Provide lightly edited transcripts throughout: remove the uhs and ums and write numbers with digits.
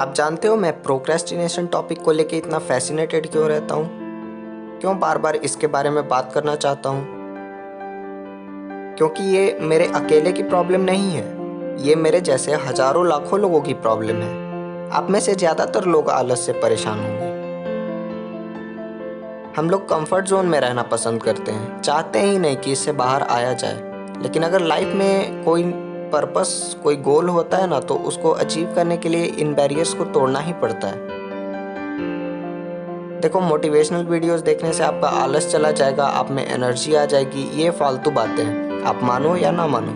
आप जानते हो मैं प्रोक्रेस्टिनेशन टॉपिक को लेके इतना फैसिनेटेड क्यों रहता हूँ, क्यों बार बार इसके बारे में बात करना चाहता हूँ। क्योंकि ये मेरे अकेले की प्रॉब्लम नहीं है, ये मेरे जैसे हजारों लाखों लोगों की प्रॉब्लम है। आप में से ज़्यादातर लोग आलस से परेशान होंगे। हम लोग कंफर्ट जोन में रहना पसंद करते हैं, चाहते ही नहीं कि इससे बाहर आया जाए। लेकिन अगर लाइफ में कोई पर्पस, कोई गोल होता है ना, तो उसको अचीव करने के लिए इन बैरियर्स को तोड़ना ही पड़ता है। देखो, मोटिवेशनल वीडियोस देखने से आपका आलस चला जाएगा, आप में एनर्जी आ जाएगी, ये फालतू बातें हैं, आप मानो या ना मानो।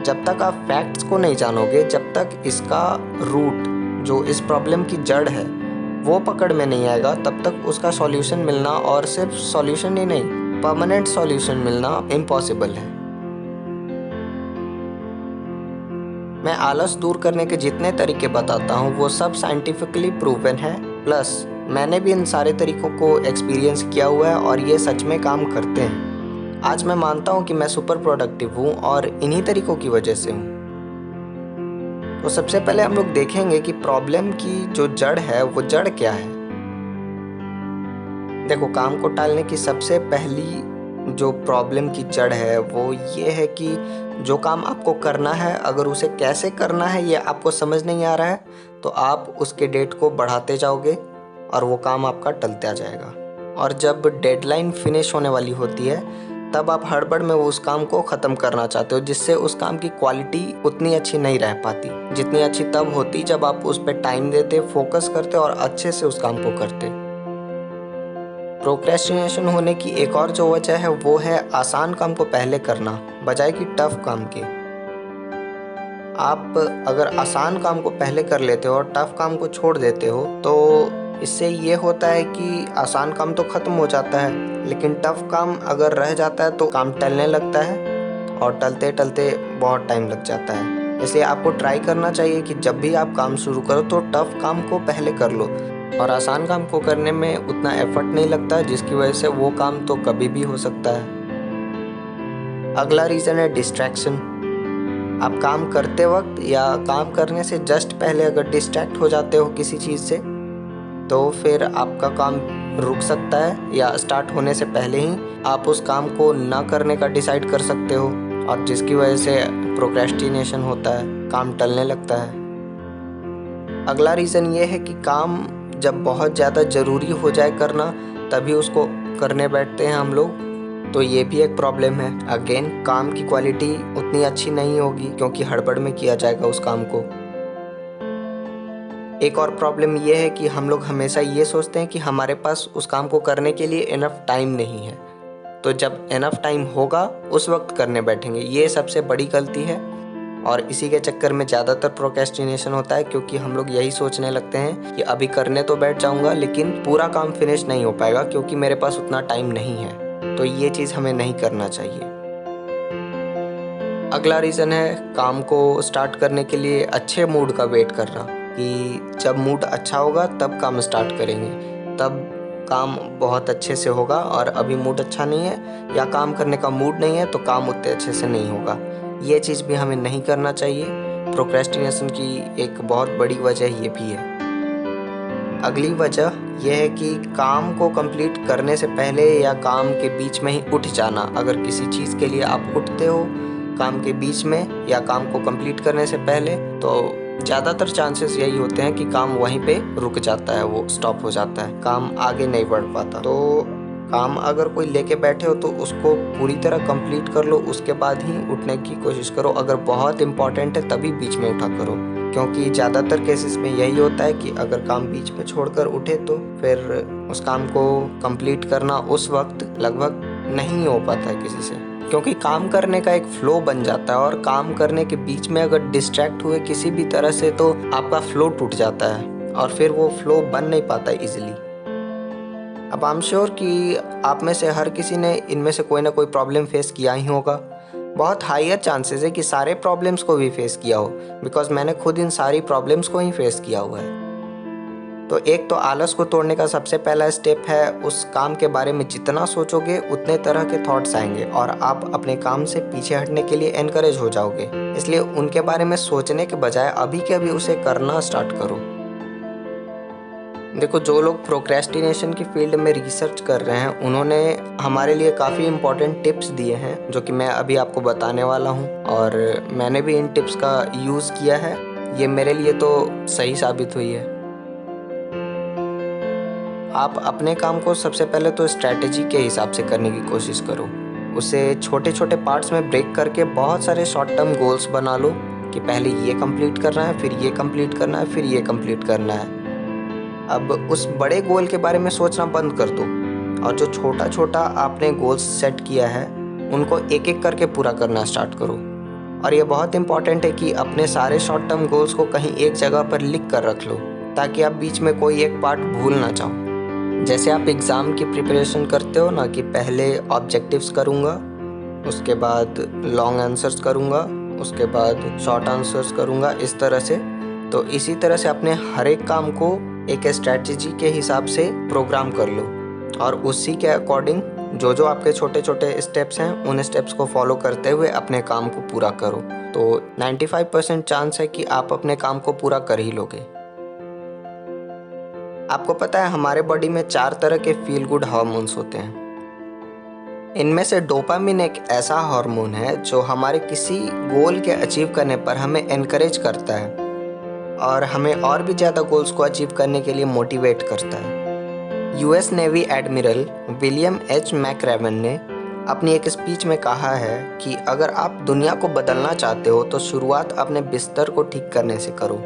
जब तक आप फैक्ट्स को नहीं जानोगे, जब तक इसका रूट, जो इस प्रॉब्लम की जड़ है, वो पकड़ में नहीं आएगा, तब तक उसका सॉल्यूशन मिलना, और सिर्फ सॉल्यूशन ही नहीं, परमानेंट सॉल्यूशन मिलना इम्पॉसिबल है। मैं आलस दूर करने के जितने तरीके बताता हूँ वो सब साइंटिफिकली प्रूवन है, प्लस मैंने भी इन सारे तरीकों को एक्सपीरियंस किया हुआ है और ये सच में काम करते हैं। आज मैं मानता हूँ कि मैं सुपर प्रोडक्टिव हूँ और इन्हीं तरीकों की वजह से हूँ। तो सबसे पहले हम लोग देखेंगे कि प्रॉब्लम की जो जड़ है वो जड़ क्या है। देखो, काम को टालने की सबसे पहली जो प्रॉब्लम की जड़ है वो ये है कि जो काम आपको करना है, अगर उसे कैसे करना है ये आपको समझ नहीं आ रहा है, तो आप उसके डेट को बढ़ाते जाओगे और वो काम आपका टलता जाएगा। और जब डेडलाइन फिनिश होने वाली होती है, तब आप हड़बड़ में उस काम को ख़त्म करना चाहते हो, जिससे उस काम की क्वालिटी उतनी अच्छी नहीं रह पाती, जितनी अच्छी तब होती जब आप उस पर टाइम देते, फोकस करते और अच्छे से उस काम को करते। प्रोक्रेस्टिनेशन होने की एक और जो वजह है वो है आसान काम को पहले करना बजाय कि टफ काम के। आप अगर आसान काम को पहले कर लेते हो और टफ काम को छोड़ देते हो, तो इससे ये होता है कि आसान काम तो ख़त्म हो जाता है, लेकिन टफ काम अगर रह जाता है तो काम टलने लगता है और टलते टलते बहुत टाइम लग जाता है। इसलिए आपको ट्राई करना चाहिए कि जब भी आप काम शुरू करो तो टफ काम को पहले कर लो, और आसान काम को करने में उतना एफर्ट नहीं लगता, जिसकी वजह से वो काम तो कभी भी हो सकता है। अगला रीज़न है डिस्ट्रैक्शन। आप काम करते वक्त या काम करने से जस्ट पहले अगर डिस्ट्रैक्ट हो जाते हो किसी चीज़ से, तो फिर आपका काम रुक सकता है, या स्टार्ट होने से पहले ही आप उस काम को ना करने का डिसाइड कर सकते हो, और जिसकी वजह से प्रोक्रेस्टिनेशन होता है, काम टलने लगता है। अगला रीज़न ये है कि काम जब बहुत ज़्यादा ज़रूरी हो जाए करना, तभी उसको करने बैठते हैं हम लोग, तो ये भी एक प्रॉब्लम है। अगेन, काम की क्वालिटी उतनी अच्छी नहीं होगी क्योंकि हड़बड़ में किया जाएगा उस काम को। एक और प्रॉब्लम ये है कि हम लोग हमेशा ये सोचते हैं कि हमारे पास उस काम को करने के लिए इनफ टाइम नहीं है, तो जब इनफ टाइम होगा उस वक्त करने बैठेंगे। ये सबसे बड़ी गलती है, और इसी के चक्कर में ज़्यादातर प्रोक्रेस्टिनेशन होता है, क्योंकि हम लोग यही सोचने लगते हैं कि अभी करने तो बैठ जाऊंगा, लेकिन पूरा काम फिनिश नहीं हो पाएगा क्योंकि मेरे पास उतना टाइम नहीं है। तो ये चीज़ हमें नहीं करना चाहिए। अगला रीज़न है काम को स्टार्ट करने के लिए अच्छे मूड का वेट करना, कि जब मूड अच्छा होगा तब काम स्टार्ट करेंगे, तब काम बहुत अच्छे से होगा, और अभी मूड अच्छा नहीं है या काम करने का मूड नहीं है तो काम उतने अच्छे से नहीं होगा। ये चीज़ भी हमें नहीं करना चाहिए। प्रोक्रेस्टिनेशन की एक बहुत बड़ी वजह ये भी है। अगली वजह यह है कि काम को कंप्लीट करने से पहले या काम के बीच में ही उठ जाना। अगर किसी चीज़ के लिए आप उठते हो काम के बीच में या काम को कंप्लीट करने से पहले, तो ज़्यादातर चांसेस यही होते हैं कि काम वहीं पे रुक जाता है, वो स्टॉप हो जाता है, काम आगे नहीं बढ़ पाता। तो काम अगर कोई लेके बैठे हो तो उसको पूरी तरह कंप्लीट कर लो, उसके बाद ही उठने की कोशिश करो। अगर बहुत इंपॉर्टेंट है तभी बीच में उठा करो, क्योंकि ज़्यादातर केसेस में यही होता है कि अगर काम बीच में छोड़कर उठे तो फिर उस काम को कंप्लीट करना उस वक्त लगभग नहीं हो पाता है किसी से, क्योंकि काम करने का एक फ्लो बन जाता है, और काम करने के बीच में अगर डिस्ट्रैक्ट हुए किसी भी तरह से तो आपका फ्लो टूट जाता है और फिर वो फ्लो बन नहीं पाता इजीली। अब आई एम श्योर कि आप में से हर किसी ने इनमें से कोई ना कोई प्रॉब्लम फेस किया ही होगा। बहुत हायर चांसेस है कि सारे प्रॉब्लम्स को भी फेस किया हो, बिकॉज मैंने खुद इन सारी प्रॉब्लम्स को ही फेस किया हुआ है। तो एक तो आलस को तोड़ने का सबसे पहला स्टेप है, उस काम के बारे में जितना सोचोगे उतने तरह के थॉट्स आएंगे और आप अपने काम से पीछे हटने के लिए एनकरेज हो जाओगे। इसलिए उनके बारे में सोचने के बजाय अभी के अभी उसे करना स्टार्ट करो। देखो, जो लोग प्रोक्रेस्टिनेशन की फील्ड में रिसर्च कर रहे हैं उन्होंने हमारे लिए काफ़ी इम्पोर्टेंट टिप्स दिए हैं जो कि मैं अभी आपको बताने वाला हूं, और मैंने भी इन टिप्स का यूज़ किया है। ये मेरे लिए तो सही साबित हुई है। आप अपने काम को सबसे पहले तो स्ट्रैटेजी के हिसाब से करने की कोशिश करो। उसे छोटे छोटे पार्ट्स में ब्रेक करके बहुत सारे शॉर्ट टर्म गोल्स बना लो कि पहले ये कंप्लीट करना है, फिर ये कंप्लीट करना है, फिर ये कंप्लीट करना है। अब उस बड़े गोल के बारे में सोचना बंद कर दो और जो छोटा छोटा आपने गोल्स सेट किया है उनको एक एक करके पूरा करना स्टार्ट करो। और ये बहुत इंपॉर्टेंट है कि अपने सारे शॉर्ट टर्म गोल्स को कहीं एक जगह पर लिख कर रख लो ताकि आप बीच में कोई एक पार्ट भूल ना जाओ। जैसे आप एग्ज़ाम की प्रिपरेशन करते हो ना, कि पहले ऑब्जेक्टिव्स करूँगा, उसके बाद लॉन्ग आंसर्स करूँगा, उसके बाद शॉर्ट आंसर्स करूँगा, इस तरह से। तो इसी तरह से अपने हर एक काम को एक स्ट्रैटेजी के हिसाब से प्रोग्राम कर लो और उसी के अकॉर्डिंग जो आपके छोटे छोटे स्टेप्स हैं उन स्टेप्स को फॉलो करते हुए अपने काम को पूरा करो। तो 95% चांस है कि आप अपने काम को पूरा कर ही लोगे। आपको पता है हमारे बॉडी में 4 तरह के फील गुड हार्मोन्स होते हैं। इनमें से डोपामिन एक ऐसा हार्मोन है जो हमारे किसी गोल के अचीव करने पर हमें एनकरेज करता है और हमें और भी ज़्यादा गोल्स को अचीव करने के लिए मोटिवेट करता है। US navy admiral William H McRaven ने अपनी एक स्पीच में कहा है कि अगर आप दुनिया को बदलना चाहते हो तो शुरुआत अपने बिस्तर को ठीक करने से करो।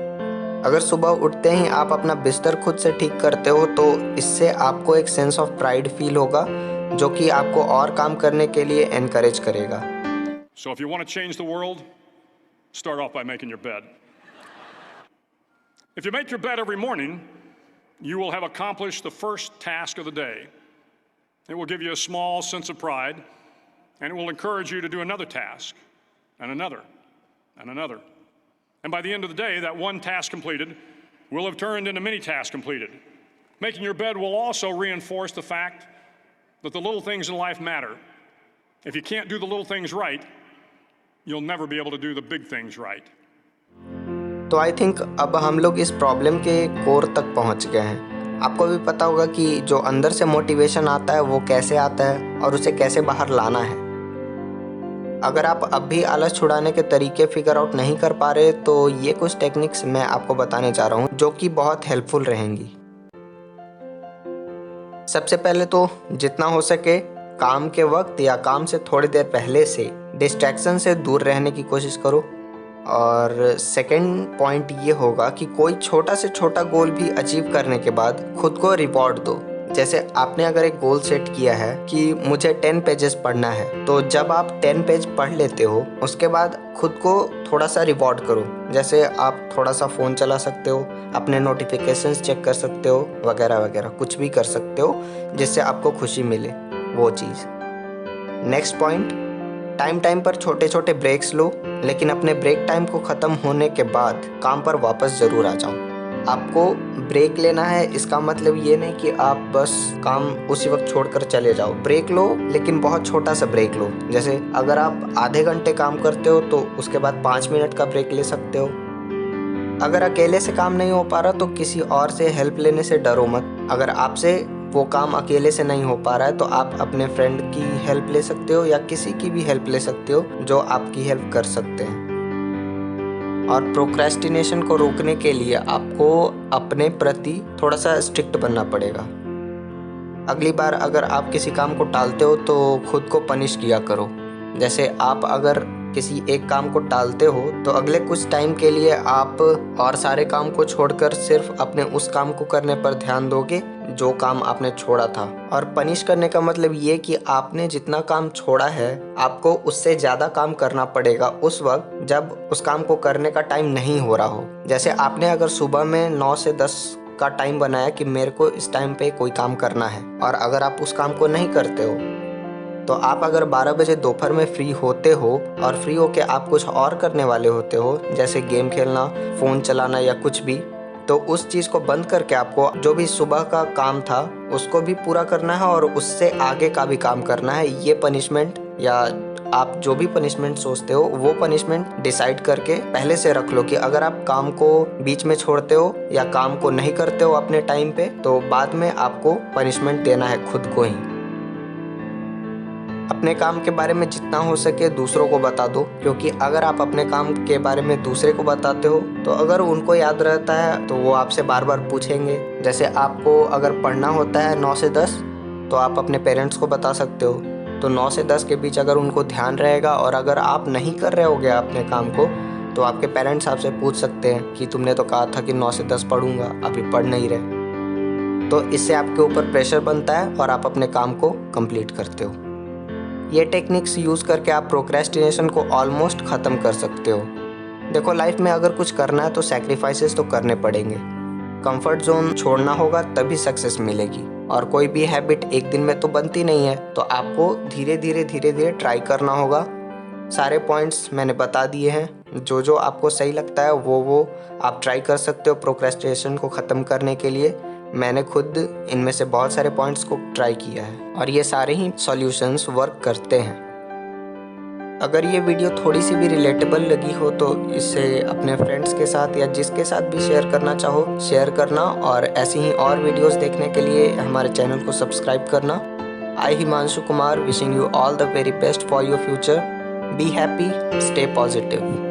अगर सुबह उठते ही आप अपना बिस्तर खुद से ठीक करते हो तो इससे आपको एक सेंस ऑफ प्राइड फील होगा जो कि आपको और काम करने के लिए एनकरेज करेगा। So if you want to change the world, start off by making your bed. If you make your bed every morning, you will have accomplished the first task of the day. It will give you a small sense of pride, and it will encourage you to do another task, and another, and another. And by the end of the day, that one task completed will have turned into many tasks completed. Making your bed will also reinforce the fact that the little things in life matter. If you can't do the little things right, you'll never be able to do the big things right. तो I think अब हम लोग इस problem के core तक पहुंच गए हैं। आपको भी पता होगा कि जो अंदर से मोटिवेशन आता है वो कैसे आता है और उसे कैसे बाहर लाना है। अगर आप अब भी आलस छुड़ाने के तरीके फिगर आउट नहीं कर पा रहे तो ये कुछ टेक्निक्स मैं आपको बताने जा रहा हूँ जो कि बहुत हेल्पफुल रहेंगी। सबसे पहले तो जितना हो सके काम के वक्त या काम से थोड़ी देर पहले से डिस्ट्रैक्शन से दूर रहने की कोशिश करो। और सेकंड पॉइंट ये होगा कि कोई छोटा से छोटा गोल भी अचीव करने के बाद खुद को रिवॉर्ड दो। जैसे आपने अगर एक गोल सेट किया है कि मुझे 10 पेजेस पढ़ना है, तो जब आप 10 पेज पढ़ लेते हो उसके बाद खुद को थोड़ा सा रिवॉर्ड करो। जैसे आप थोड़ा सा फ़ोन चला सकते हो, अपने नोटिफिकेशंस चेक कर सकते हो, वगैरह वगैरह, कुछ भी कर सकते हो जिससे आपको खुशी मिले वो चीज़। नेक्स्ट पॉइंट, टाइम पर छोटे छोटे ब्रेक्स लो, लेकिन अपने ब्रेक टाइम को ख़त्म होने के बाद काम पर वापस ज़रूर आ जाओ। आपको ब्रेक लेना है इसका मतलब ये नहीं कि आप बस काम उसी वक्त छोड़कर चले जाओ। ब्रेक लो, लेकिन बहुत छोटा सा ब्रेक लो। जैसे अगर आप आधे घंटे काम करते हो तो उसके बाद 5 मिनट का ब्रेक ले सकते हो। अगर अकेले से काम नहीं हो पा रहा तो किसी और से हेल्प लेने से डरो मत। अगर आपसे वो काम अकेले से नहीं हो पा रहा है तो आप अपने फ्रेंड की हेल्प ले सकते हो या किसी की भी हेल्प ले सकते हो जो आपकी हेल्प कर सकते हैं। और प्रोक्रेस्टिनेशन को रोकने के लिए आपको अपने प्रति थोड़ा सा स्ट्रिक्ट बनना पड़ेगा। अगली बार अगर आप किसी काम को टालते हो तो खुद को पनिश किया करो। जैसे आप अगर किसी एक काम को टालते हो तो अगले कुछ टाइम के लिए आप और सारे काम को छोड़कर सिर्फ अपने उस काम को करने पर ध्यान दोगे जो काम आपने छोड़ा था। और पनिश करने का मतलब ये कि आपने जितना काम छोड़ा है आपको उससे ज़्यादा काम करना पड़ेगा उस वक्त जब उस काम को करने का टाइम नहीं हो रहा हो। जैसे आपने अगर सुबह में 9 से 10 का टाइम बनाया कि मेरे को इस टाइम पे कोई काम करना है, और अगर आप उस काम को नहीं करते हो तो आप अगर 12 बजे दोपहर में फ्री होते हो और फ्री होके आप कुछ और करने वाले होते हो जैसे गेम खेलना, फ़ोन चलाना या कुछ भी, तो उस चीज़ को बंद करके आपको जो भी सुबह का काम था उसको भी पूरा करना है और उससे आगे का भी काम करना है। ये पनिशमेंट या आप जो भी पनिशमेंट सोचते हो वो पनिशमेंट डिसाइड करके पहले से रख लो कि अगर आप काम को बीच में छोड़ते हो या काम को नहीं करते हो अपने टाइम पे तो बाद में आपको पनिशमेंट देना है खुद को ही। अपने काम के बारे में जितना हो सके दूसरों को बता दो, क्योंकि अगर आप अपने काम के बारे में दूसरे को बताते हो तो अगर उनको याद रहता है तो वो आपसे बार बार पूछेंगे। जैसे आपको अगर पढ़ना होता है 9 से 10 तो आप अपने पेरेंट्स को बता सकते हो, तो 9 से 10 के बीच अगर उनको ध्यान रहेगा और अगर आप नहीं कर रहे होगे अपने काम को तो आपके पेरेंट्स आपसे पूछ सकते हैं कि तुमने तो कहा था कि 9 से 10 पढ़ूंगा, अभी पढ़ नहीं रहे। तो इससे आपके ऊपर प्रेशर बनता है और आप अपने काम को कंप्लीट करते हो। ये टेक्निक्स यूज़ करके आप प्रोक्रेस्टिनेशन को ऑलमोस्ट ख़त्म कर सकते हो। देखो, लाइफ में अगर कुछ करना है तो सैक्रिफाइसेस तो करने पड़ेंगे। कंफर्ट जोन छोड़ना होगा तभी सक्सेस मिलेगी, और कोई भी हैबिट एक दिन में तो बनती नहीं है, तो आपको धीरे धीरे ट्राई करना होगा। सारे पॉइंट्स मैंने बता दिए हैं, जो आपको सही लगता है वो आप ट्राई कर सकते हो प्रोक्रेस्टिनेशन को ख़त्म करने के लिए। मैंने खुद इनमें से बहुत सारे पॉइंट्स को ट्राई किया है और ये सारे ही सॉल्यूशंस वर्क करते हैं। अगर ये वीडियो थोड़ी सी भी रिलेटेबल लगी हो तो इसे अपने फ्रेंड्स के साथ या जिसके साथ भी शेयर करना चाहो शेयर करना, और ऐसी ही और वीडियोस देखने के लिए हमारे चैनल को सब्सक्राइब करना। I Himanshu Kumar wishing you all the very best for your future. Be happy, stay positive.